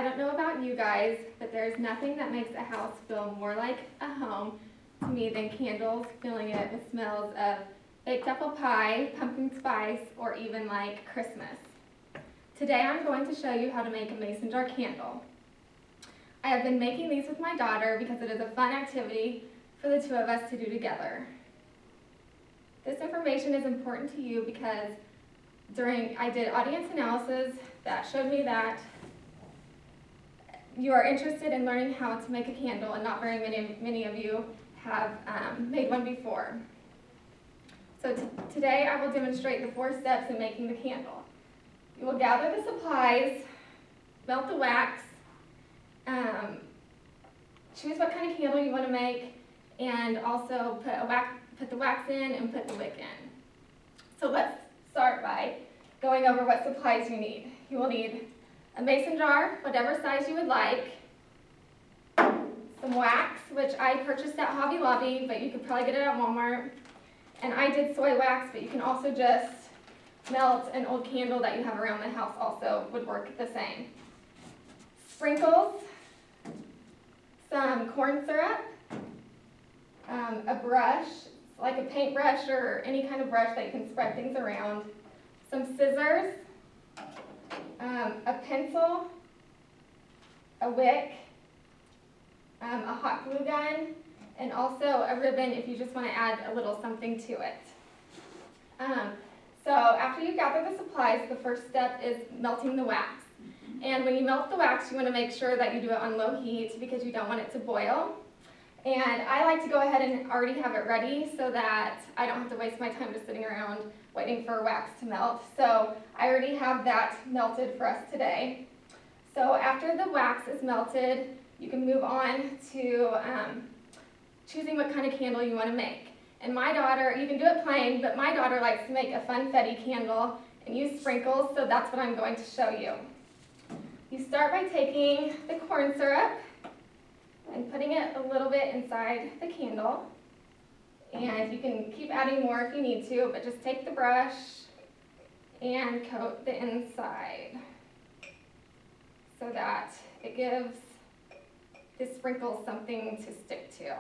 don't know about you guys, but there's nothing that makes a house feel more like a home to me than candles, filling it with smells of baked apple pie, pumpkin spice, or even like Christmas. Today I'm going to show you how to make a mason jar candle. I have been making these with my daughter because it is a fun activity for the two of us to do together. This information is important to you because I did audience analysis that showed me that you are interested in learning how to make a candle, and not very many of you have made one before. So today I will demonstrate the 4 steps in making the candle. You will gather the supplies, melt the wax, choose what kind of candle you want to make, and also put the wax in and put the wick in. So let's start by going over what supplies you need. You will need a mason jar, whatever size you would like, some wax, which I purchased at Hobby Lobby, but you could probably get it at Walmart. And I did soy wax, but you can also just melt an old candle that you have around the house, also would work the same. Sprinkles, some corn syrup, a brush, like a paintbrush or any kind of brush that you can spread things around, some scissors, a pencil, a wick, a hot glue gun, and also a ribbon if you just want to add a little something to it. So after you gather the supplies, the first step is melting the wax. And when you melt the wax, you want to make sure that you do it on low heat because you don't want it to boil. And I like to go ahead and already have it ready so that I don't have to waste my time just sitting around waiting for wax to melt. So I already have that melted for us today. So after the wax is melted, you can move on to choosing what kind of candle you want to make. And my daughter, you can do it plain, but my daughter likes to make a funfetti candle and use sprinkles, so that's what I'm going to show you. You start by taking the corn syrup and putting it a little bit inside the candle. And you can keep adding more if you need to, but just take the brush and coat the inside so that it gives the sprinkles something to stick to.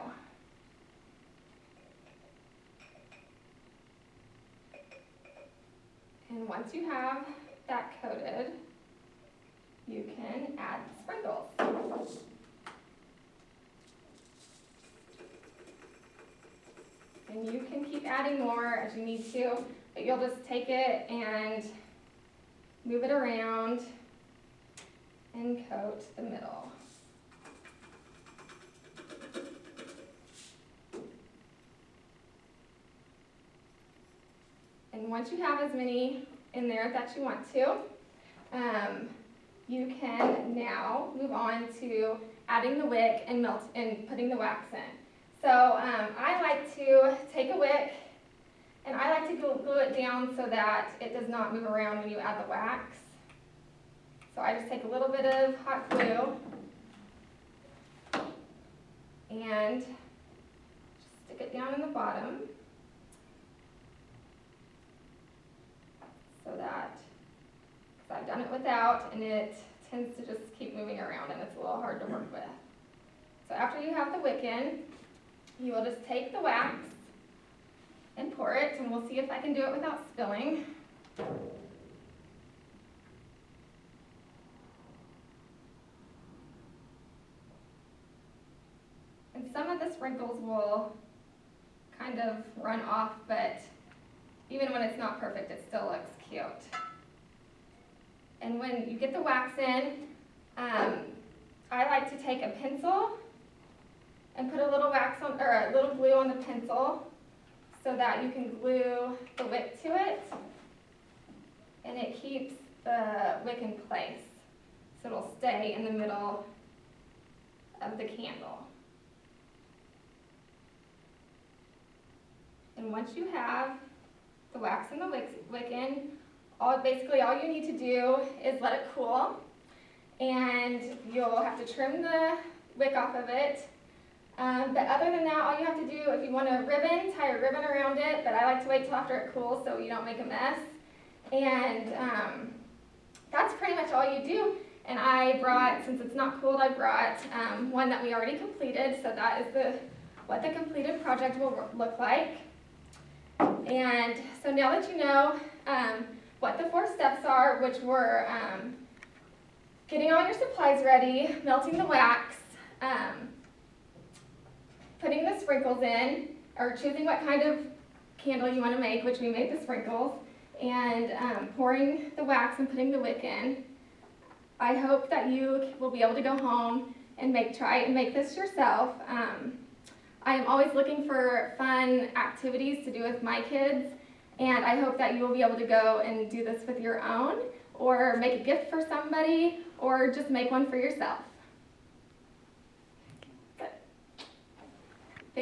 And once you have that coated, you can add sprinkles. And you can keep adding more as you need to, but you'll just take it and move it around and coat the middle. And once you have as many in there that you want to, you can now move on to adding the wick and putting the wax in. So I like to take a wick and I like to glue it down so that it does not move around when you add the wax. So I just take a little bit of hot glue and just stick it down in the bottom so that, because I've done it without and it tends to just keep moving around and it's a little hard to work with. So after you have the wick in, you will just take the wax and pour it, and we'll see if I can do it without spilling. And some of the sprinkles will kind of run off, but even when it's not perfect, it still looks cute. And when you get the wax in, I like to take a pencil and put a little wax on, or a little glue on the pencil so that you can glue the wick to it, and it keeps the wick in place. So it'll stay in the middle of the candle. And once you have the wax and the wick in, basically all you need to do is let it cool, and you'll have to trim the wick off of it. But other than that, all you have to do, if you want a ribbon, tie a ribbon around it, but I like to wait till after it cools so you don't make a mess. And that's pretty much all you do. And I brought, since it's not cold, I brought one that we already completed, so that is what the completed project will look like. And so now that you know what the 4 steps are, which were getting all your supplies ready, melting the wax, putting the sprinkles in, or choosing what kind of candle you want to make, which we made the sprinkles, and pouring the wax and putting the wick in. I hope that you will be able to go home and try and make this yourself. I am always looking for fun activities to do with my kids, and I hope that you will be able to go and do this with your own, or make a gift for somebody, or just make one for yourself.